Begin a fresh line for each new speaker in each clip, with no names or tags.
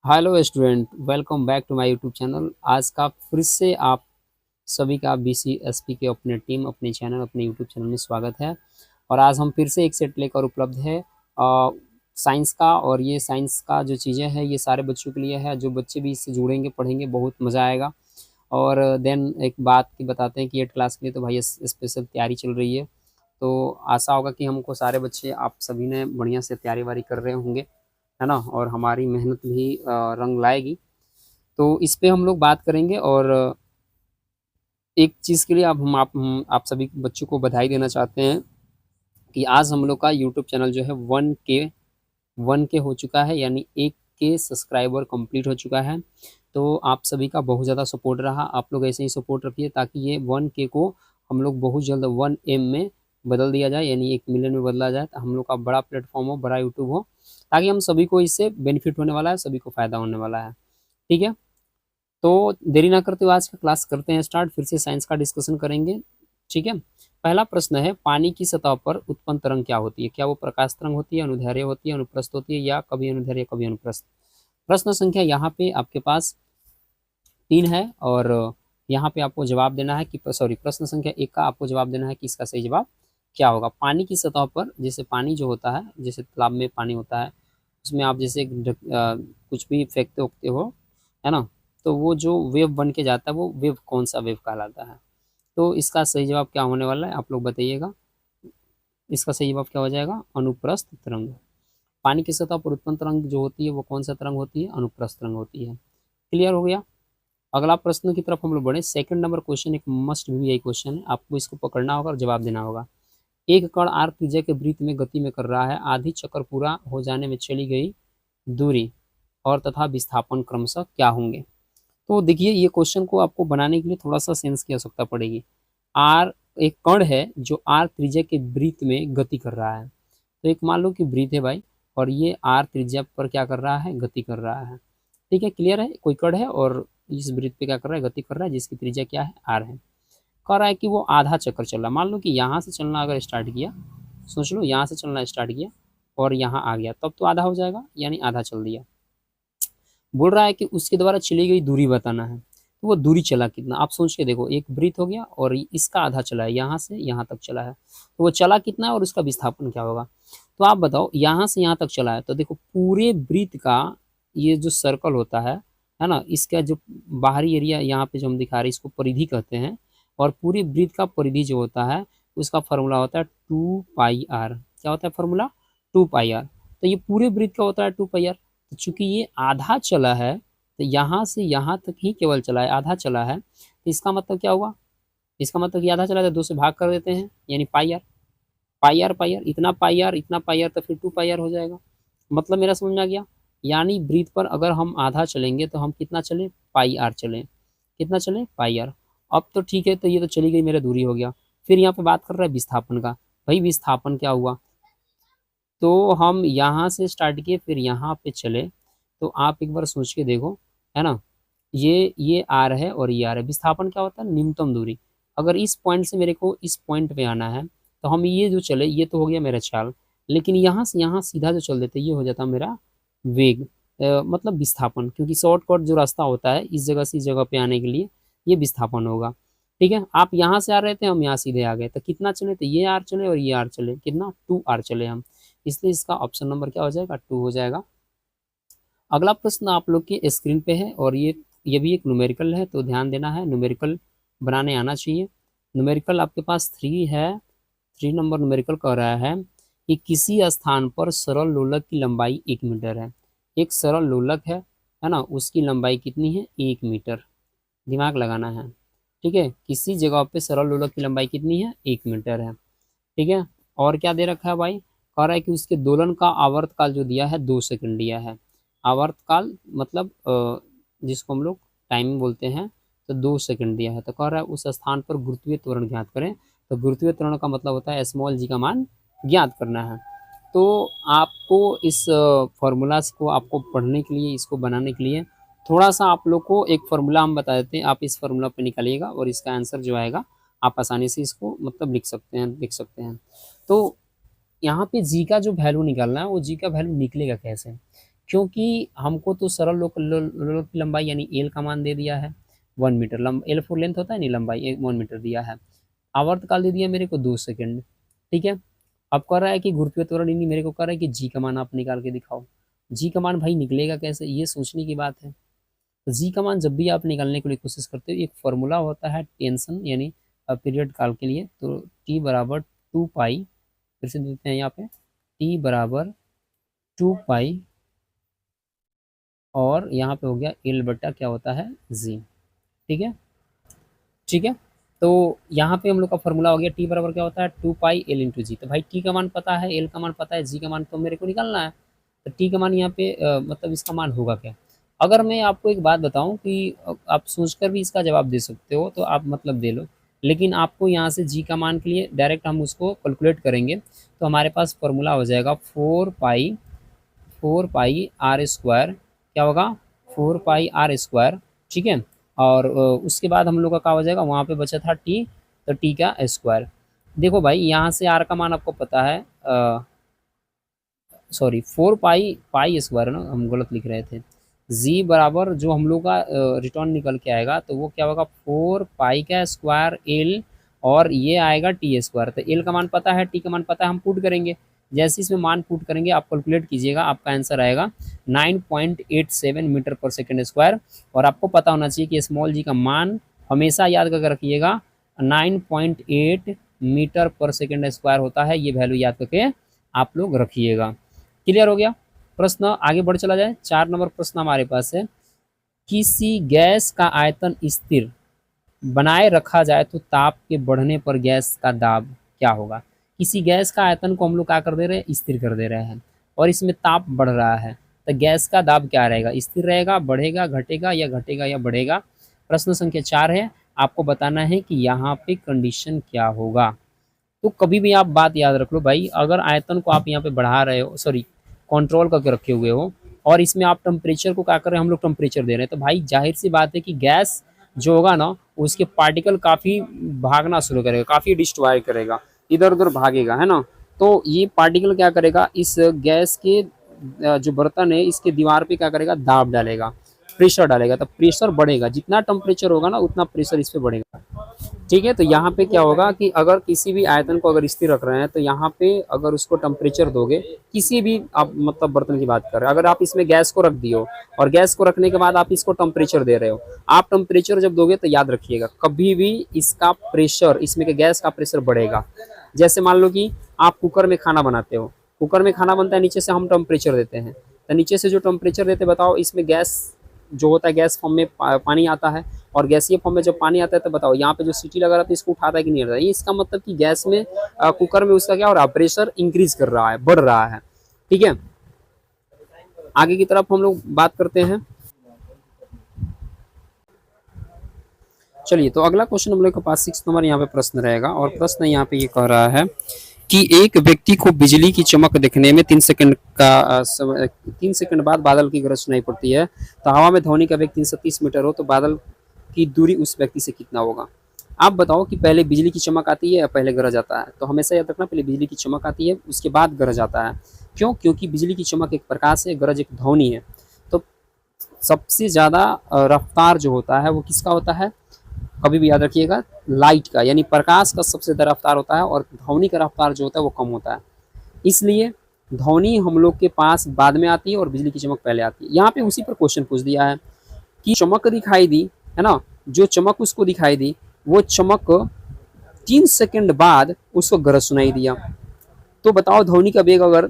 Hello student, welcome back to my YouTube channel. आज का फिर से आप सभी का बीसीएसपी के अपने टीम, अपने चैनल, अपने यूट्यूब चैनल में स्वागत है। और आज हम फिर से एक सेट लेकर उपलब्ध है साइंस का। और ये साइंस का जो चीज़ें हैं ये सारे बच्चों के लिए है। जो बच्चे भी इससे जुड़ेंगे, पढ़ेंगे, बहुत मज़ा आएगा। और देन एक बात की बताते हैं कि 8 क्लास के लिए तो भाई स्पेशल तैयारी चल रही है। तो आशा होगा कि हमको सारे बच्चे, आप सभी ने बढ़िया से तैयारी वारी कर रहे होंगे, है ना। और हमारी मेहनत भी रंग लाएगी। तो इस पे हम लोग बात करेंगे। और एक चीज़ के लिए आप सभी बच्चों को बधाई देना चाहते हैं कि आज हम लोग का यूट्यूब चैनल जो है 1K हो चुका है, यानी 1K सब्सक्राइबर कंप्लीट हो चुका है। तो आप सभी का बहुत ज़्यादा सपोर्ट रहा। आप लोग ऐसे ही सपोर्ट रखिए ताकि ये 1K को हम लोग बहुत जल्द 1M में बदल दिया जाए, यानी 1 मिलियन में बदला जाए। तो हम लोग का बड़ा प्लेटफॉर्म हो, बड़ा यूट्यूब हो, ताकि हम सभी को इससे बेनिफिट होने वाला है, सभी को फ़ायदा होने वाला है। ठीक है, तो देरी ना करते हुए आज का क्लास करते हैं स्टार्ट। फिर से साइंस का डिस्कशन करेंगे। ठीक है, पहला प्रश्न है, पानी की सतह पर उत्पन्न तरंग क्या होती है? क्या वो प्रकाश तरंग होती है, अनुदैर्ध्य होती है, अनुप्रस्थ होती है, या कभी अनुदैर्ध्य कभी अनुप्रस्थ? प्रश्न संख्या यहाँ पे आपके पास 3 है। और यहाँ पे आपको जवाब देना है कि सॉरी, प्रश्न संख्या 1 का आपको जवाब देना है कि इसका सही जवाब क्या होगा। पानी की सतह पर, जैसे पानी जो होता है, जैसे तालाब में पानी होता है, उसमें आप जैसे कुछ भी फेंकते उगते हो, है ना, तो वो जो वेव बन के जाता है, वो वेव कौन सा वेव कहलाता है? तो इसका सही जवाब क्या होने वाला है, आप लोग बताइएगा। इसका सही जवाब क्या हो जाएगा? अनुप्रस्थ तरंग। पानी की सतह पर उत्पन्न तरंग जो होती है वो कौन सा तरंग होती है? अनुप्रस्थ तरंग होती है। क्लियर हो गया। अगला प्रश्न की तरफ हम लोग बढ़े। सेकंड नंबर क्वेश्चन एक मस्ट भी यही क्वेश्चन है, आपको इसको पकड़ना होगा और जवाब देना होगा। एक कण आर त्रिज्या के वृत्त में गति में कर रहा है, आधी चक्कर पूरा हो जाने में चली गई दूरी और तथा विस्थापन क्रमशः क्या होंगे? तो देखिए, ये क्वेश्चन को आपको बनाने के लिए थोड़ा सा सेंस की आवश्यकता पड़ेगी। आर एक कण है जो आर त्रिज्या के वृत्त में गति कर रहा है। तो एक मान लो कि वृत्त है भाई, और ये आर त्रिज्या पर क्या कर रहा है? गति कर रहा है। ठीक है, क्लियर है। कोई कण है और इस वृत्त पे क्या कर रहा है? गति कर रहा है, जिसकी त्रिज्या क्या है? आर है। कह रहा है कि वो आधा चक्कर चल रहा है। मान लो कि यहाँ से चलना अगर स्टार्ट किया, सोच लो यहाँ से चलना स्टार्ट किया और यहाँ आ गया, तब तो आधा हो जाएगा, यानी आधा चल दिया। बोल रहा है कि उसके द्वारा चली गई दूरी बताना है। तो वो दूरी चला कितना, आप सोच के देखो। एक वृत्त हो गया और इसका आधा चला है, यहाँ से यहाँ तक चला है, तो वो चला कितना है और उसका विस्थापन क्या होगा? तो आप बताओ, यहाँ से यहाँ तक चला है, तो देखो पूरे वृत्त का ये जो सर्कल होता है ना, इसका जो बाहरी एरिया यहाँ पे जो हम दिखा रहे हैं, इसको परिधि कहते हैं। और पूरे वृत्त का परिधि जो होता है, उसका फॉर्मूला होता है 2πr। क्या होता है फॉर्मूला? 2πr। तो ये पूरे वृत्त का होता है 2πr। तो चूंकि ये आधा चला है, तो यहाँ से यहाँ तक ही केवल चला है, आधा चला है, तो इसका मतलब क्या हुआ? इसका मतलब कि आधा चला है तो 2 से भाग कर देते हैं, यानी पाई आर। पाई आर इतना, पाई आर इतना, पाई आर, तो फिर 2πr हो जाएगा। मतलब मेरा समझ में आ गया। यानी वृत्त पर अगर हम आधा चलेंगे तो हम कितना चले? पाई आर चले। कितना चले? पाई आर। अब तो ठीक है, तो ये तो चली गई, मेरा दूरी हो गया। फिर यहाँ पे बात कर रहा है विस्थापन का। भाई विस्थापन क्या हुआ? तो हम यहाँ से स्टार्ट किए, फिर यहाँ पे चले, तो आप एक बार सोच के देखो, है ना। ये आर है और ये आर है। विस्थापन क्या होता है? न्यूनतम दूरी। अगर इस पॉइंट से मेरे को इस पॉइंट पे आना है, तो हम ये जो चले, ये तो हो गया मेरा चाल, लेकिन यहाँ से यहाँ सीधा जो चल देते, ये हो जाता मेरा वेग। मतलब विस्थापन, क्योंकि शॉर्टकट जो रास्ता होता है इस जगह से इस जगह पे आने के लिए, ये विस्थापन होगा। ठीक है, आप यहाँ से आ रहे थे, हम यहाँ सीधे आ गए, तो कितना चले? तो ये आर चले और ये आर चले, कितना? 2r चले हम। इसलिए इसका ऑप्शन नंबर क्या हो जाएगा? 2 हो जाएगा। अगला प्रश्न आप लोग की स्क्रीन पे है, और ये भी एक न्यूमेरिकल है, तो ध्यान देना है, न्यूमेरिकल बनाने आना चाहिए। न्यूमेरिकल आपके पास 3 है। 3 नंबर न्यूमेरिकल कह रहा है कि किसी स्थान पर सरल लोलक की लंबाई 1 मीटर है। एक सरल लोलक है ना, उसकी लंबाई कितनी है? 1 मीटर। दिमाग लगाना है। ठीक है, किसी जगह पे सरल लोलक की लंबाई कितनी है? 1 मीटर है। ठीक है, और क्या दे रखा है भाई? कह रहा है कि उसके दोलन का आवर्तकाल जो दिया है 2 सेकंड दिया है। आवर्तकाल मतलब जिसको हम लोग टाइम बोलते हैं, तो 2 सेकंड दिया है। तो कह रहा है उस स्थान पर गुरुत्वीय त्वरण ज्ञात करें। तो गुरुत्वीय त्वरण का मतलब होता है स्मॉल जी का मान ज्ञात करना है। तो आपको इस फॉर्मूलाज को आपको पढ़ने के लिए, इसको बनाने के लिए, थोड़ा सा आप लोग को एक फार्मूला हम बता देते हैं। आप इस फार्मूला पे निकालिएगा और इसका आंसर जो आएगा आप आसानी से इसको मतलब लिख सकते हैं। तो यहाँ पे जी का जो वैल्यू निकालना है, वो जी का वैल्यू निकलेगा कैसे? क्योंकि हमको तो सरल लोक की लंबाई यानी एल का मान दे दिया है 1 मीटर, एल फोर लेंथ होता है नहीं, लंबाई 1 मीटर दिया है। आवर्तकाल दे दिया मेरे को 2 सेकंड। ठीक है, अब कह रहा है कि घूर्णन त्वरण यानी मेरे को कह रहा है कि जी का मान आप निकाल के दिखाओ। जी का मान भाई निकलेगा कैसे, ये सोचने की बात है। तो जी का मान जब भी आप निकालने के लिए कोशिश करते हो, एक फॉर्मूला होता है टेंशन यानी पीरियड काल के लिए, तो टी बराबर 2 पाई, फिर से देते हैं यहाँ पे टी बराबर 2 पाई, और यहाँ पे हो गया एल बट्टा क्या होता है जी। ठीक है, ठीक है, तो यहाँ पे हम लोग का फॉर्मूला हो गया टी बराबर क्या होता है 2 पाई एल इंटू जी। तो भाई टी का मान पता है, एल का मान पता है, जी का मान तो मेरे को निकालना है। तो टी का मान यहाँ पे मतलब इसका मान होगा क्या। अगर मैं आपको एक बात बताऊं कि आप सोचकर भी इसका जवाब दे सकते हो तो आप मतलब दे लो, लेकिन आपको यहाँ से जी का मान के लिए डायरेक्ट हम उसको कैलकुलेट करेंगे तो हमारे पास फॉर्मूला हो जाएगा 4 पाई आर स्क्वायर, क्या होगा 4 पाई आर स्क्वायर। ठीक है, और उसके बाद हम लोग का क्या हो जाएगा, वहाँ पे बचा था टी, तो टी का स्क्वायर। देखो भाई यहाँ से आर का मान आपको पता है, सॉरी 4 पाई स्क्वायर ना, हम गलत लिख रहे थे। जी बराबर जो हम लोग का रिटर्न निकल के आएगा तो वो क्या होगा 4 पाई का स्क्वायर एल, और ये आएगा टी स्क्वायर। तो एल का मान पता है, टी का मान पता है, हम पुट करेंगे। जैसे इसमें मान पुट करेंगे आप कैलकुलेट कीजिएगा, आपका आंसर आएगा 9.87 मीटर पर सेकेंड स्क्वायर। और आपको पता होना चाहिए कि स्मॉल जी का मान हमेशा याद करके रखिएगा 9.8 मीटर पर सेकेंड स्क्वायर होता है, ये वैल्यू याद करके आप लोग रखिएगा। क्लियर हो गया। प्रश्न आगे बढ़ चला जाए, 4 नंबर प्रश्न हमारे पास है, किसी गैस का आयतन स्थिर बनाए रखा जाए तो ताप के बढ़ने पर गैस का दाब क्या होगा। किसी गैस का आयतन को हम लोग क्या कर दे रहे हैं, स्थिर कर दे रहे हैं, और इसमें ताप बढ़ रहा है, तो गैस का दाब क्या रहेगा, स्थिर रहेगा, बढ़ेगा, घटेगा या बढ़ेगा। प्रश्न संख्या 4 है, आपको बताना है कि यहाँ पे कंडीशन क्या होगा। तो कभी भी आप बात याद रख लो भाई, अगर आयतन को आप यहाँ पे बढ़ा रहे हो, सॉरी कंट्रोल करके रखे हुए हो, और इसमें आप टेम्परेचर को क्या कर रहे हैं, हम लोग टेम्परेचर दे रहे हैं, तो भाई जाहिर सी बात है कि गैस जो होगा ना उसके पार्टिकल काफ़ी भागना शुरू करेगा, काफ़ी डिस्ट्रॉय करेगा, इधर उधर भागेगा, है ना। तो ये पार्टिकल क्या करेगा, इस गैस के जो बर्तन है इसके दीवार पे क्या करेगा, दाब डालेगा, प्रेशर डालेगा, तो प्रेशर बढ़ेगा, जितना टेम्परेचर होगा ना उतना प्रेशर इस पे बढ़ेगा। ठीक है, तो यहाँ पे क्या होगा कि अगर किसी भी आयतन को अगर स्थिर रख रहे हैं तो यहाँ पे अगर उसको टेम्परेचर दोगे, किसी भी आप मतलब बर्तन की बात कर रहे हैं, अगर आप इसमें गैस को रख दियो और गैस को रखने के बाद आप इसको टेम्परेचर दे रहे हो, आप टेम्परेचर जब दोगे तो याद रखिएगा कभी भी इसका प्रेशर, इसमें के गैस का प्रेशर बढ़ेगा। जैसे मान लो कि आप कुकर में खाना बनाते हो, कुकर में खाना बनता है, नीचे से हम टेम्परेचर देते हैं, तो नीचे से जो टेम्परेचर देते बताओ इसमें गैस जो होता है, गैस फॉर्म में पानी आता है, और गैसीय फॉर्म में जब पानी आता है तो बताओ यहाँ पे जो सीटी लगा रहा था इसको उठाता है कि नहीं उठाता है। ये इसका मतलब कि गैस में कुकर में उसका क्या हो रहा है, प्रेशर इंक्रीज कर रहा है, बढ़ रहा है। ठीक है, आगे की तरफ हम लोग बात करते हैं। चलिए, तो अगला क्वेश्चन हम लोग के पास 6 नंबर यहाँ पे प्रश्न रहेगा, और प्रश्न यहाँ पे ये कह रहा है कि एक व्यक्ति को बिजली की चमक देखने में 3 सेकंड बाद बादल की गरज सुनाई पड़ती है, तो हवा में ध्वनि का वेग 330 मीटर हो तो बादल की दूरी उस व्यक्ति से कितना होगा। आप बताओ कि पहले बिजली की चमक आती है या पहले गरज आता है। तो हमेशा याद रखना, पहले बिजली की चमक आती है उसके बाद गरज आता है। क्यों, क्योंकि बिजली की चमक एक प्रकाश है, गरज एक ध्वनि है। तो सबसे ज़्यादा रफ्तार जो होता है वो किसका होता है, कभी भी याद रखिएगा, लाइट का, यानी प्रकाश का सबसे ज़्यादा रफ्तार होता है, और ध्वनि का रफ्तार जो होता है वो कम होता है। इसलिए ध्वनि हम लोग के पास बाद में आती है और बिजली की चमक पहले आती है। यहाँ पे उसी पर क्वेश्चन पूछ दिया है कि चमक दिखाई दी, है ना, जो चमक उसको दिखाई दी वो चमक 3 सेकंड बाद उसको गरज सुनाई दिया। तो बताओ ध्वनि का वेग अगर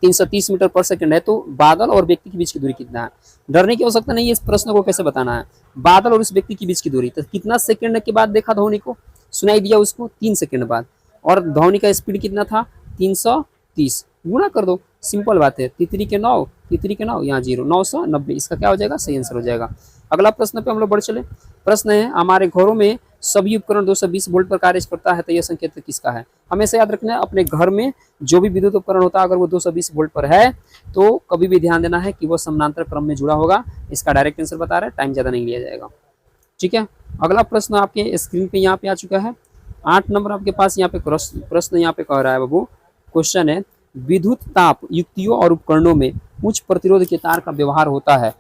330 मीटर पर सेकंड है तो बादल और व्यक्ति के बीच की दूरी कितना है। डरने की आवश्यकता नहीं है, इस प्रश्न को कैसे बताना है, बादल और उस व्यक्ति के बीच की दूरी, तो कितना सेकंड के बाद देखा ध्वनि को, सुनाई दिया उसको 3 सेकंड बाद, और ध्वनि का स्पीड कितना था 330, गुणा कर दो, सिंपल बात है, तितरी के 9 यहाँ 0, 990, इसका क्या हो जाएगा, सही आंसर हो जाएगा। अगला प्रश्न पे हम लोग बढ़ चले। प्रश्न है, हमारे घरों में सभी उपकरण 220 वोल्ट पर कार्य करता है तो यह संकेत किसका है। हमेशा याद रखना है, अपने घर में जो भी विद्युत उपकरण होता है अगर वो 220 वोल्ट पर है तो कभी भी ध्यान देना है कि वो समानांतर क्रम में जुड़ा होगा। इसका डायरेक्ट आंसर बता रहा है, टाइम ज़्यादा नहीं लिया जाएगा। ठीक है, अगला प्रश्न आपके स्क्रीन पे यहाँ पे आ चुका है, 8 नंबर आपके पास यहाँ पे प्रश्न यहाँ पे कह रहा है बाबू, क्वेश्चन है, विद्युत ताप युक्तियों और उपकरणों में उच्च प्रतिरोध के तार का व्यवहार होता है।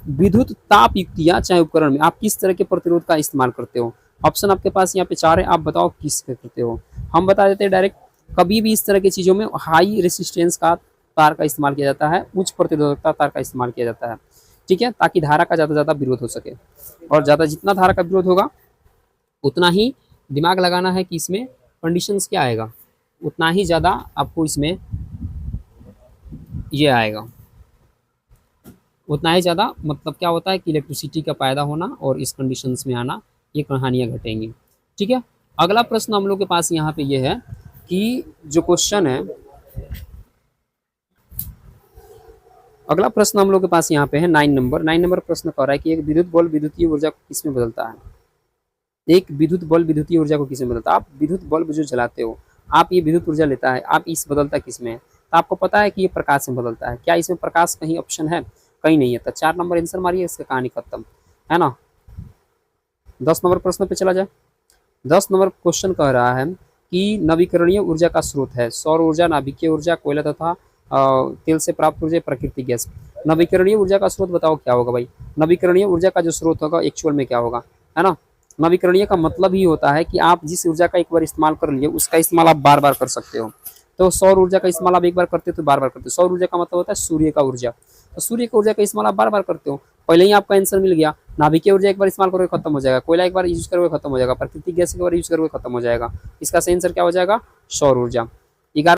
विद्युत ताप युक्तियां चाहे उपकरण में आप किस तरह के प्रतिरोध का इस्तेमाल करते हो? ऑप्शन आपके पास यहाँ पे 4 है, आप बताओ किस पे करते हो। हम बता देते हैं डायरेक्ट, कभी भी इस तरह की चीज़ों में हाई रेसिस्टेंस का तार का इस्तेमाल किया जाता है, उच्च प्रतिरोधकता तार का इस्तेमाल किया जाता है, ठीक है, ताकि धारा का ज़्यादा से ज़्यादा विरोध हो सके। और ज़्यादा जितना धारा का विरोध होगा उतना ही दिमाग लगाना है कि इसमें कंडीशंस क्या आएगा, उतना ही ज़्यादा आपको इसमें ये आएगा, उतना ही ज़्यादा मतलब क्या होता है कि इलेक्ट्रिसिटी का पैदा होना और इस कंडीशंस में आना, ये कहानियाँ घटेंगी, ठीक है। अगला प्रश्न हम लोग के पास यहाँ पे ये है कि जो क्वेश्चन है, अगला प्रश्न हम लोग के पास यहाँ पे है 9 नंबर प्रश्न कह रहा है कि एक विद्युत बल्ब विद्युतीय ऊर्जा को किसमें बदलता है? एक विद्युत बल्ब विद्युतीय ऊर्जा को किसमें बदलता है? आप विद्युत बल्ब जो जलाते हो, आप ये विद्युत ऊर्जा लेता है, आप इस बदलता किसमें है? तो आपको पता है कि ये प्रकाश में बदलता है। क्या इसमें प्रकाश कहीं ऑप्शन है? कहीं नहीं है। तो 4 नंबर आंसर मारिए, इसका कहानी खत्म है ना। 10 नंबर प्रश्न पे चला जाए। 10 नंबर क्वेश्चन कह रहा है कि नवीकरणीय ऊर्जा का स्रोत है सौर ऊर्जा, नाभिकीय ऊर्जा, कोयला तथा तेल से प्राप्त ऊर्जा, प्राकृतिक गैस। नवीकरणीय ऊर्जा का स्रोत बताओ क्या होगा भाई? नवीकरणीय ऊर्जा का जो स्रोत होगा एक्चुअल में क्या होगा, है ना। नवीकरणीय का मतलब ही होता है कि आप जिस ऊर्जा का एक बार इस्तेमाल कर लिए उसका इस्तेमाल आप बार बार कर सकते हो। तो सौर ऊर्जा का इस्तेमाल आप एक बार करते हो तो बार बार करते हो। सौर ऊर्जा का मतलब होता है सूर्य का ऊर्जा, तो सूर्य की ऊर्जा का इस्तेमाल आप बार बार करते हो। पहले ही आपका आंसर मिल गया। नाभिकीय ऊर्जा एक बार इस्तेमाल करोगे खत्म हो जाएगा, कोयला एक बार यूज करोगे खत्म हो जाएगा, प्राकृतिक गैस एक बार यूज करोगे खत्म हो जाएगा। इसका सही आंसर क्या हो जाएगा? सौर ऊर्जा। 11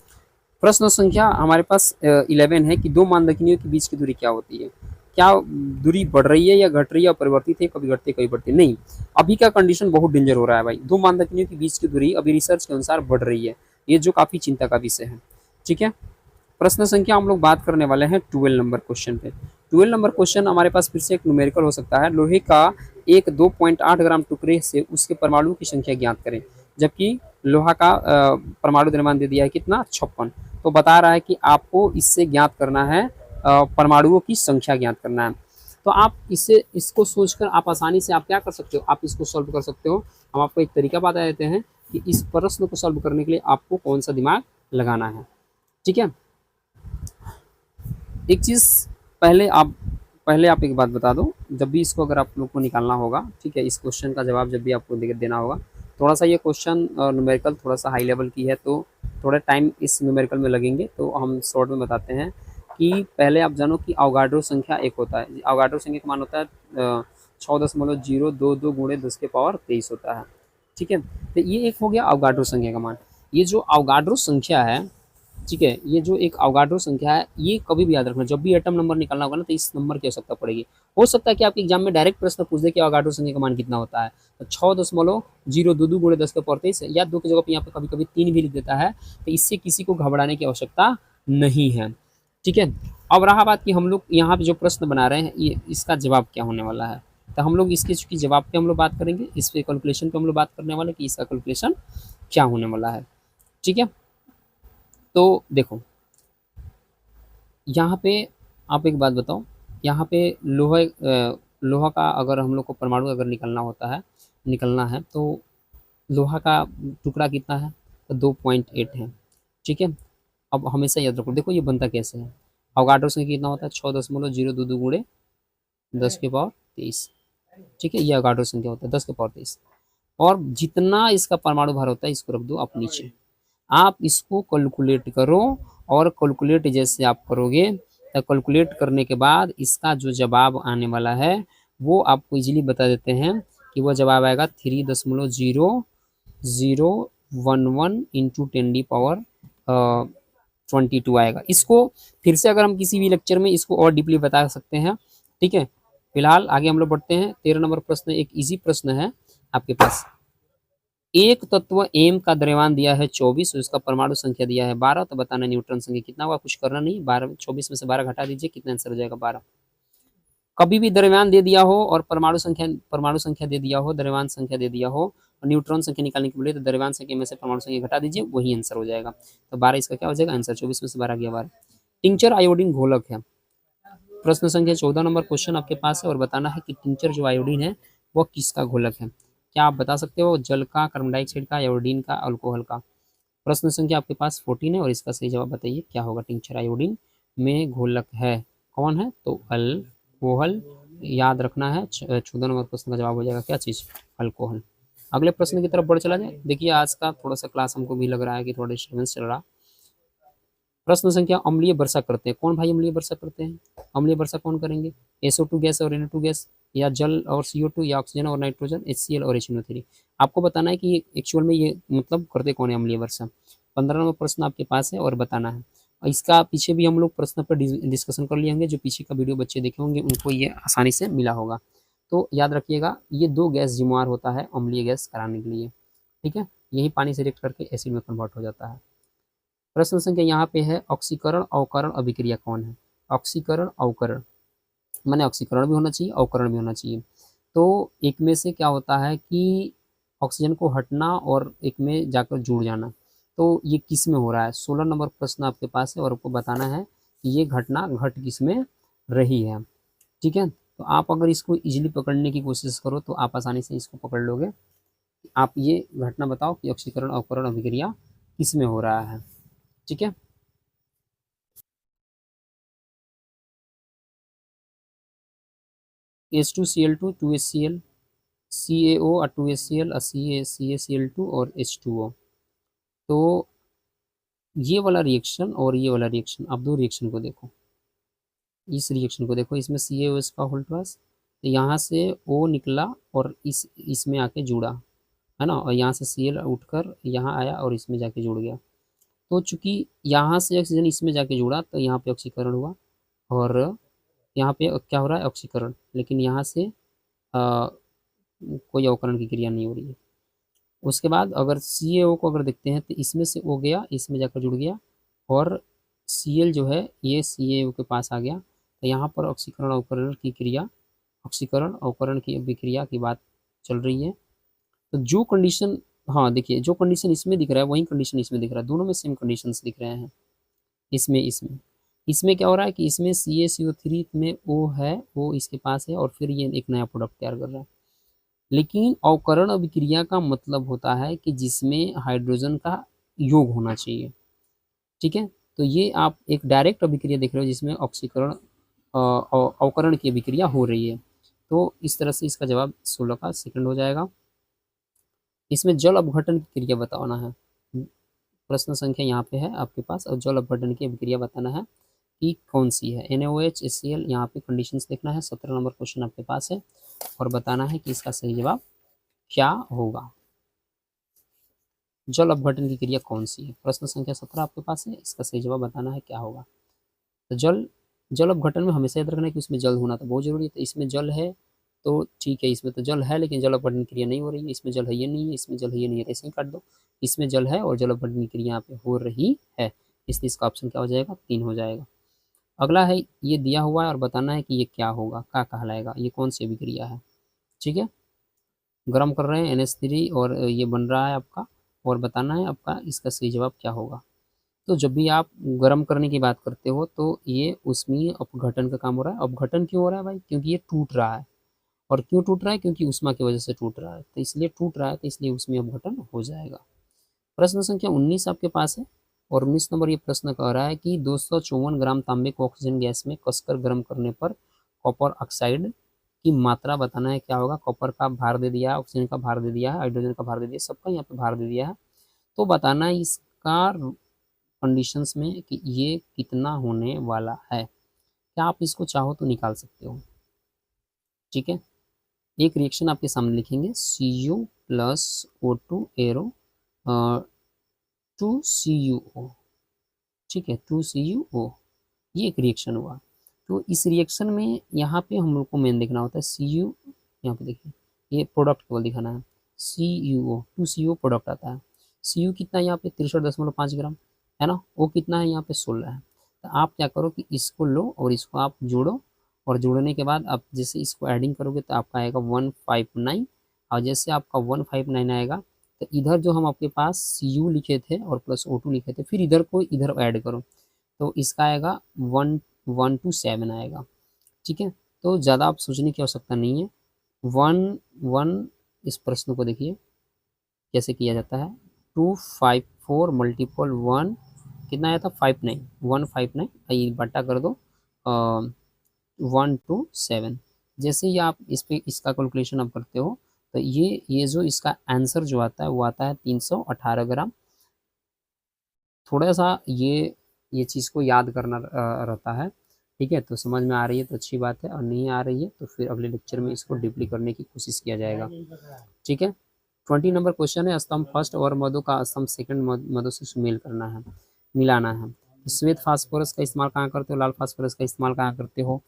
प्रश्न संख्या हमारे पास 11 है कि दो मानदंडों के बीच की दूरी क्या होती है? क्या दूरी बढ़ रही है या घट रही है, परिवर्तित है, कभी घटती कभी बढ़ती? नहीं, अभी का कंडीशन बहुत डेंजर हो रहा है भाई। दो मानदंडों के बीच की दूरी अभी रिसर्च के अनुसार बढ़ रही है, ये जो काफी चिंता का विषय है, ठीक है। प्रश्न संख्या हम लोग बात करने वाले हैं 12 नंबर क्वेश्चन पे। 12 नंबर क्वेश्चन हमारे पास फिर से एक न्यूमेरिकल हो सकता है। लोहे का एक 2.8 ग्राम टुकड़े से उसके परमाणु की संख्या ज्ञात करें, जबकि लोहा का परमाणु द्रव्यमान दे दिया है कितना? 56। तो बता रहा है कि आपको इससे ज्ञात करना है परमाणुओं की संख्या ज्ञात करना है। तो आप इसको सोचकर आप आसानी से आप क्या कर सकते हो, आप इसको सॉल्व कर सकते हो। हम आपको एक तरीका बता देते हैं कि इस प्रश्न को सॉल्व करने के लिए आपको कौन सा दिमाग लगाना है, ठीक है। एक चीज़ पहले आप एक बात बता दो, जब भी इसको अगर आप लोग को निकालना होगा, ठीक है, इस क्वेश्चन का जवाब जब भी आपको देना होगा, थोड़ा सा ये क्वेश्चन न्यूमेरिकल थोड़ा सा हाई लेवल की है, तो थोड़ा टाइम इस न्यूमेरिकल में लगेंगे। तो हम शॉर्ट में बताते हैं कि पहले आप जानो कि अवगाड्रो संख्या एक होता है। अवगाड्रो संख्या का मान होता है 6.022 गुणे 10⁻23 होता है, ठीक है। तो ये एक हो गया अवगाड्रो संख्या का मान। ये जो अवगाड्रो संख्या है, ठीक है, ये जो एक अवगाड्रो संख्या है, ये कभी भी याद रखना, जब भी एटम नंबर निकालना होगा ना तो इस नंबर की आवश्यकता पड़ेगी। हो सकता है कि आपके एग्जाम में डायरेक्ट प्रश्न पूछ दे कि अवगाड्रो संख्या का मान कितना होता है, तो 6.022 गुणे 10⁻23 या 2 की जगह पे यहाँ पे कभी कभी 3 भी लिख देता है, तो इससे किसी को घबराने की आवश्यकता नहीं है, ठीक है। अब रहा बात कि हम लोग यहाँ पे जो प्रश्न बना रहे हैं ये इसका जवाब क्या होने वाला है, तो हम लोग इसके चूंकि जवाब पे हम लोग बात करेंगे, इस पे कैलकुलेशन पे हम लोग बात करने वाले कि इसका कैलकुलेशन क्या होने वाला है, ठीक है। तो देखो यहाँ पे आप एक बात बताओ, यहाँ पे लोहा का अगर हम लोग को परमाणु अगर निकलना है तो लोहा का टुकड़ा कितना है? तो 2.8 है, ठीक है। अब हमेशा याद रखो, देखो ये बनता कैसे है। अवगाड्रो संख्या कितना होता है? 6.022 गुणे 10⁻23, ठीक है, ये अवगाड्रो संख्या होता है 10⁻23। और जितना इसका परमाणु भार होता है इसको रख दो आप नीचे, आप इसको कैलकुलेट करो, और कैलकुलेट जैसे आप करोगे तो कैलकुलेट करने के बाद इसका जो जवाब आने वाला है वो आपको इजीली बता देते हैं कि वो जवाब आएगा 3.0011 इंटू 10⁻22 आएगा। इसको फिर से अगर हम किसी भी लेक्चर में इसको और डीपली बता सकते हैं, ठीक है। फिलहाल आगे हम लोग बढ़ते हैं। 13 नंबर प्रश्न एक इजी प्रश्न है आपके पास। एक तत्व एम का द्रव्यमान दिया है 24 और इसका परमाणु संख्या दिया है 12, तो बताना न्यूट्रॉन संख्या कितना होगा? कुछ करना नहीं, 12 24 में से 12 घटा दीजिए, कितना आंसर हो जाएगा? 12। कभी भी द्रव्यमान दे दिया हो और परमाणु संख्या दे दिया हो, द्रव्यमान संख्या दे दिया हो और न्यूट्रॉन संख्या निकालने के बोले तो द्रव्यमान संख्या में से परमाणु संख्या घटा दीजिए, वही आंसर हो जाएगा। तो 12 इसका क्या हो जाएगा आंसर? 24 में से 12 गया 12। टिंचर आयोडीन घोलक है। प्रश्न संख्या 14 नंबर क्वेश्चन आपके पास है और बताना है कि टिंचर जो आयोडीन है वह किसका घोलक है। क्या आप बता सकते हो? जल का, कार्बन डाइऑक्साइड का, आयोडीन का, अल्कोहल का। प्रश्न संख्या आपके पास 14 है और इसका सही जवाब बताइए क्या होगा। टिंचर आयोडीन में घोलक है, कौन है? तो अल्कोहल। याद रखना है। 14 नंबर प्रश्न का जवाब हो जाएगा क्या चीज़? अल्कोहल। अगले प्रश्न की तरफ बढ़ चला जाए। देखिए आज का थोड़ा सा क्लास हमको भी लग रहा है कि थोड़ा डिस्टर्बेंस चल रहा। प्रश्न संख्या, अम्लीय वर्षा करते हैं कौन भाई? अम्लीय वर्षा करते हैं, अम्लीय वर्षा कौन करेंगे? SO2 गैस और NO2 गैस, या जल और CO2, या ऑक्सीजन और नाइट्रोजन, HCl और HNO3। आपको बताना है कि एक्चुअल में ये मतलब करते कौन है अम्लीय वर्षा। 15 नंबर प्रश्न आपके पास है और बताना है। और इसका पीछे भी हम लोग प्रश्न पर डिस्कशन कर लिए होंगे, जो पीछे का वीडियो बच्चे देखे होंगे उनको ये आसानी से मिला होगा। तो याद रखिएगा, ये 2 गैस जिम्मेवार होता है अम्लीय गैस कराने के लिए, ठीक है। यही पानी से रिएक्ट करके एसिड में कन्वर्ट हो जाता है। प्रश्न संख्या यहाँ पे है, ऑक्सीकरण अवकरण अभिक्रिया कौन है? ऑक्सीकरण अवकरण माने ऑक्सीकरण भी होना चाहिए, अवकरण भी होना चाहिए। तो एक में से क्या होता है कि ऑक्सीजन को हटना और एक में जाकर जुड़ जाना। तो ये किस में हो रहा है? 16 नंबर प्रश्न आपके पास है और आपको बताना है कि ये घटना घट किस में रही है, ठीक है। तो आप अगर इसको इजीली पकड़ने की कोशिश करो तो आप आसानी से इसको पकड़ लोगे। आप ये घटना बताओ कि ऑक्सीकरण अवकरण अभिक्रिया किस में हो रहा है, ठीक है। H2Cl2 2HCl, CaO और 2HCl और CaCl2 और H2O। तो ये वाला रिएक्शन और ये वाला रिएक्शन, आप दो रिएक्शन को देखो। इस रिएक्शन को देखो, इसमें CaOH का होल्ड पास, तो यहाँ से O निकला और इसमें आके जुड़ा, है ना। और यहाँ से Cl उठकर यहाँ आया और इसमें जाके जुड़ गया। तो चूंकि यहाँ से ऑक्सीजन इसमें जाके जुड़ा तो यहाँ पे ऑक्सीकरण हुआ, और यहाँ पे क्या हो रहा है? ऑक्सीकरण। लेकिन यहाँ से कोई अवकरण की क्रिया नहीं हो रही है। उसके बाद अगर CaO को अगर देखते हैं तो इसमें से O गया, इसमें जाकर जुड़ गया, और Cl जो है ये CaO के पास आ गया। तो यहाँ पर ऑक्सीकरण अवकरण की क्रिया, ऑक्सीकरण अवकरण की अभिक्रिया की बात चल रही है। तो जो कंडीशन, हाँ देखिए, जो कंडीशन इसमें दिख रहा है वही कंडीशन इसमें दिख रहा है, दोनों में सेम कंडीशंस दिख रहे हैं। इसमें इसमें इसमें क्या हो रहा है कि इसमें CaCO3 में O है, वो इसके पास है, और फिर ये एक नया प्रोडक्ट तैयार कर रहा है। लेकिन अवकरण अभिक्रिया का मतलब होता है कि जिसमें हाइड्रोजन का योग होना चाहिए, ठीक है। तो ये आप एक डायरेक्ट अभिक्रिया देख रहे हो जिसमें ऑक्सीकरण अवकरण की अभिक्रिया हो रही है। तो इस तरह से इसका जवाब 16 का सेकंड हो जाएगा। इसमें जल अपघटन की क्रिया बताना है। प्रश्न संख्या यहाँ पे है आपके पास, और जल अपघटन की अभिक्रिया बताना है कि कौन सी है। NaOH HCl, यहाँ पे कंडीशंस देखना है। 17 नंबर क्वेश्चन आपके पास है और बताना है कि इसका सही जवाब क्या होगा। जल अपघटन की क्रिया कौन सी है? प्रश्न संख्या 17 आपके पास है, इसका सही जवाब बताना है क्या होगा। तो जल अपघटन में हमेशा याद रखना है कि उसमें जल होना तो बहुत जरूरी है। तो इसमें जल है तो ठीक है, इसमें तो जल है लेकिन जल अपघटन क्रिया नहीं हो रही है। इसमें जल है, ये नहीं है, इसमें जल है, ये नहीं है, ऐसे ही काट दो। इसमें जल है और जल अपघटन क्रिया यहाँ पे हो रही है, इसलिए इसका ऑप्शन क्या हो जाएगा? 3 हो जाएगा। अगला है, ये दिया हुआ है और बताना है कि ये क्या होगा, क्या कहलाएगा, ये कौन सी अभिक्रिया है, ठीक है। गर्म कर रहे हैं NH3 और ये बन रहा है आपका, और बताना है आपका इसका सही जवाब क्या होगा। तो जब भी आप गर्म करने की बात करते हो तो ये ऊष्मीय अपघटन का काम हो रहा है। अपघटन क्यों हो रहा है भाई? क्योंकि ये टूट रहा है। और क्यों टूट रहा है? क्योंकि ऊष्मा की वजह से टूट रहा है, तो इसलिए टूट रहा है, तो इसलिए ऊष्मीय अपघटन हो जाएगा। प्रश्न संख्या 19 आपके पास है और 19 नंबर ये प्रश्न कह रहा है कि 254 ग्राम तांबे को ऑक्सीजन गैस में कसकर गर्म करने पर कॉपर ऑक्साइड की मात्रा बताना है क्या होगा। कॉपर का भार दे दिया है, ऑक्सीजन का भार दे दिया है, हाइड्रोजन का भार दे दिया है, सबका यहाँ पे भार दे दिया है। तो बताना है इसका कंडीशंस में कि ये कितना होने वाला है। क्या आप इसको चाहो तो निकाल सकते हो, ठीक है। एक रिएक्शन आपके सामने लिखेंगे, Cu plus O2 arrow 2CuO, ठीक है, 2CuO, ये एक रिएक्शन हुआ। तो इस रिएक्शन में यहाँ पे हम लोग को मेन देखना होता है Cu, यहाँ पे देखिए ये प्रोडक्ट केवल दिखाना है। CuO 2CuO प्रोडक्ट आता है। Cu कितना है यहाँ पे? 63.5 ग्राम, है ना। O कितना है यहाँ पे? 16 है। तो आप क्या करो कि इसको लो और इसको आप जोड़ो, और जोड़ने के बाद आप जैसे इसको एडिंग करोगे तो आपका आएगा 159, और जैसे आपका 159 आएगा तो इधर जो हम आपके पास Cu लिखे थे और प्लस O2 लिखे थे, फिर इधर को इधर ऐड करो तो इसका आएगा 127 आएगा, ठीक है। तो ज़्यादा आप सोचने की आवश्यकता नहीं है। 1 इस प्रश्न को देखिए कैसे किया जाता है। 254 मल्टीपल 1 कितना आया था 59, 159, ये बटा कर दो 127। जैसे ही आप इस पे इसका कैलकुलेशन आप करते हो तो ये जो इसका आंसर जो आता है वो आता है 318 ग्राम। थोड़ा सा ये चीज़ को याद करना रहता है। ठीक है, तो समझ में आ रही है तो अच्छी बात है, और नहीं आ रही है तो फिर अगले लेक्चर में इसको डीपली करने की कोशिश किया जाएगा। ठीक है, 20 नंबर क्वेश्चन है, स्तंभ फर्स्ट और मधु का स्तंभ सेकंड मधु से सुमेल करना है, मिलाना है। श्वेत फास्फोरस का इस्तेमाल कहाँ करते हो, लाल फास्फोरस का इस्तेमाल कहाँ करते हो,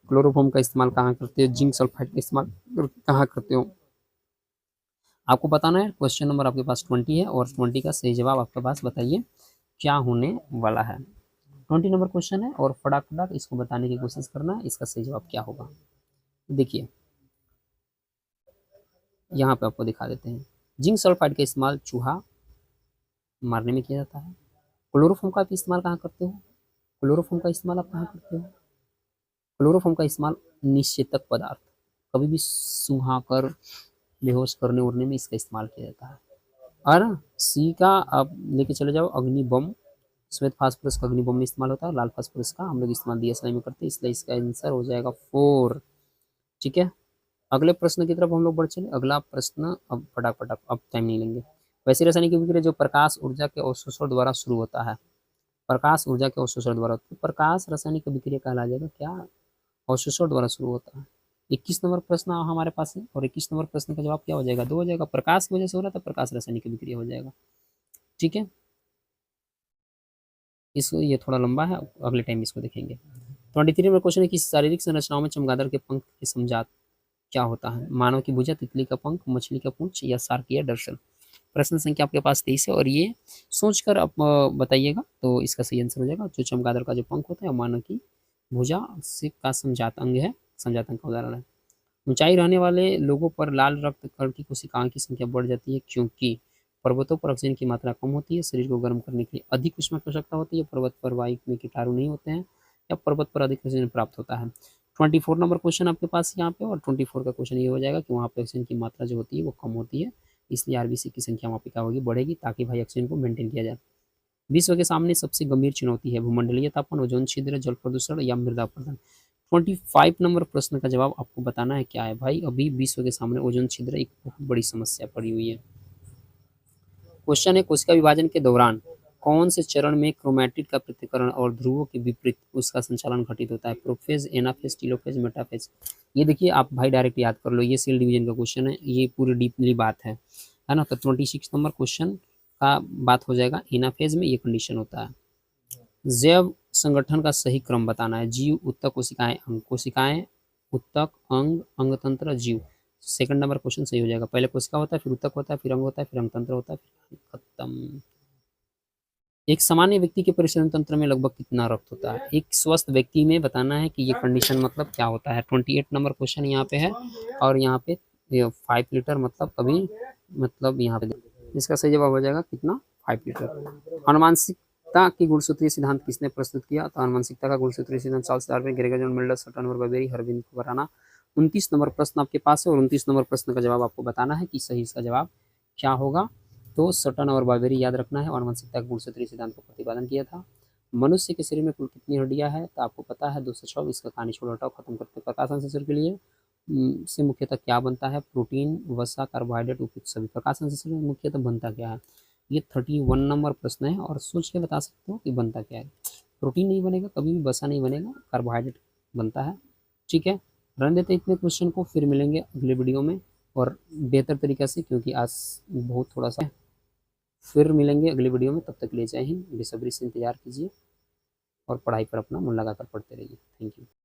क्लोरोफॉर्म का इस्तेमाल कहाँ करते हो, जिंक सल्फाइड का इस्तेमाल कहाँ करते हो, आपको बताना है। क्वेश्चन नंबर आपके पास 20 है और 20 का सही जवाब आपके पास बताइए क्या होने वाला है। 20 नंबर क्वेश्चन है और फटाफट इसको बताने की कोशिश करना, इसका सही जवाब क्या होगा। देखिए यहाँ पे आपको दिखा देते हैं। जिंक सल्फाइड का इस्तेमाल चूहा मारने में किया जाता है। क्लोरोफॉर्म का इस्तेमाल कहाँ करते हो, क्लोरोफॉर्म का इस्तेमाल आप कहाँ करते हो, क्लोरोफॉर्म का इस्तेमाल निषेचक पदार्थ, कभी भी सुहाकर बेहोश करने उड़ने में इसका इस्तेमाल किया जाता है। और सी का आप लेके चले जाओ अग्नि बम, श्वेत फास्फोरस का अग्नि बम में इस्तेमाल होता है, लाल फास्फोरस का हम लोग इस्तेमाल DSLI में करते हैं, इसलिए इसका आंसर हो जाएगा 4। ठीक है, अगले प्रश्न की तरफ हम लोग बढ़ चले। अगला प्रश्न अब फटाफट, अब टाइम नहीं लेंगे। वैसी रासायनिक अभिक्रिया जो प्रकाश ऊर्जा के अवशोषण द्वारा शुरू होता है, प्रकाश ऊर्जा के अवशोषण द्वारा होता है, प्रकाश रासायनिक अभिक्रिया कहला जाएगा क्या, अवशोषण द्वारा शुरू होता है। 21 नंबर प्रश्न हमारे पास है और 21 नंबर प्रश्न का जवाब क्या हो जाएगा, 2 हो जाएगा। प्रकाश की वजह से हो रहा था, प्रकाश रासायनिक अभिक्रिया हो जाएगा। ठीक है, इसको ये थोड़ा लंबा है, अगले टाइम इसको देखेंगे। 23 नंबर क्वेश्चन है कि शारीरिक संरचनाओं में चमगादड़ के पंख के समझात क्या होता है, मानव की भुजा, तितली का पंख, मछली का पूंछ या शार्क या डर्सल। प्रश्न संख्या आपके पास 23 है और ये सोचकर आप बताइएगा तो इसका सही आंसर हो जाएगा। जो चमगादड़ का जो पंख होता है मानव की भुजा से का समझात अंग है, समझात अंग का उदाहरण है। ऊंचाई रहने वाले लोगों पर लाल रक्त कण की कोशिकाओं की संख्या बढ़ जाती है क्योंकि पर्वतों पर ऑक्सीजन की मात्रा कम होती है, शरीर को गर्म करने के लिए अधिक ऊष्मा की आवश्यकता होती है, पर्वत पर वायु में कीटाणु नहीं होते हैं, या पर्वत पर अधिक ऑक्सीजन प्राप्त होता है। 24 नंबर क्वेश्चन आपके पास यहाँ पे, और 24 का क्वेश्चन ये हो जाएगा कि वहाँ पे ऑक्सीजन की मात्रा जो होती है वो कम होती है, इसलिए RBC की संख्या वहाँ पे क्या होगी, बढ़ेगी, ताकि भाई ऑक्सीजन को मेंटेन किया जाए। विश्व के सामने सबसे गंभीर चुनौती है भूमंडलीय तापमान, ओजोन छिद्र, जल प्रदूषण या मृदा अपरदन। 25 नंबर प्रश्न का जवाब आपको बताना है क्या है भाई। अभी विश्व के सामने ओजोन छिद्र एक बहुत बड़ी समस्या पड़ी हुई है। क्वेश्चन है कोशिका विभाजन के दौरान कौन से चरण में क्रोमैटिड का पृथक्करण और ध्रुवों के विपरीत उसका संचालन घटित होता है, प्रोफेज, एनाफेज, टीलोफेज, मेटाफेज। ये देखिए आप भाई डायरेक्ट याद कर लो, ये सेल डिवीजन का क्वेश्चन है, ये पूरी डीपली बात है ना। तो 26 नंबर क्वेश्चन का बात हो जाएगा, एनाफेज में ये कंडीशन होता है। जैव संगठन का सही क्रम बताना है, जीव, उत्तक, कोशिकाएं, अंग, कोशिकाएं, उत्तक, अंग, अंगतंत्र, जीव। सेकंड नंबर क्वेश्चन सही हो जाएगा। पहले कोशिका होता है, फिर उत्तक होता है, फिर अंग होता है, फिर अंगतंत्र होता है, फिर खत्म। एक सामान्य व्यक्ति के परिसरण तंत्र में लगभग कितना रक्त होता है, एक स्वस्थ व्यक्ति में बताना है कि ये कंडीशन मतलब क्या होता है। 28 नंबर क्वेश्चन यहाँ पे है और यहाँ पे 5 लीटर मतलब कभी मतलब यहाँ पे इसका सही जवाब हो जाएगा कितना, 5 लीटर। अनुवांशिकता की गुणसूत्रीय सिद्धांत किसने प्रस्तुत किया, तो अनुवांशिकता का गुणसूत्रीय सिद्धांत Charles Darwin, Gregor John Mendel, Sutton और बार्बेरी, हरविंद खुराना। 29 नंबर प्रश्न आपके पास है और 29 नंबर प्रश्न का जवाब आपको बताना है कि सही इसका जवाब क्या होगा। तो सटन और बार्बेरी याद रखना है और अनुवांशिकता के गुणसूत्रीय सिद्धांत को प्रतिपादन किया था। मनुष्य के शरीर में कुल कितनी हड्डियां हैं, तो आपको पता है 206। इसका कहानी छोड़ हटाओ खत्म करते हैं। प्रकाश संश्लेषण के लिए से मुख्यतः क्या बनता है, प्रोटीन, वसा, कार्बोहाइड्रेट, उपयुक्त सभी। प्रकाश संश्लेषण में मुख्यतः बनता क्या है, ये 31 नंबर प्रश्न है और सोच के बता सकते हो कि बनता क्या है। प्रोटीन नहीं बनेगा कभी भी, वसा नहीं बनेगा, कार्बोहाइड्रेट बनता है। ठीक है, रन देते इतने क्वेश्चन को, फिर मिलेंगे अगले वीडियो में और बेहतर तरीके से, क्योंकि आज बहुत थोड़ा सा। फिर मिलेंगे अगली वीडियो में, तब तक ले जय हिंद, बेसब्री से इंतजार कीजिए और पढ़ाई पर अपना मन लगाकर पढ़ते रहिए। Thank you.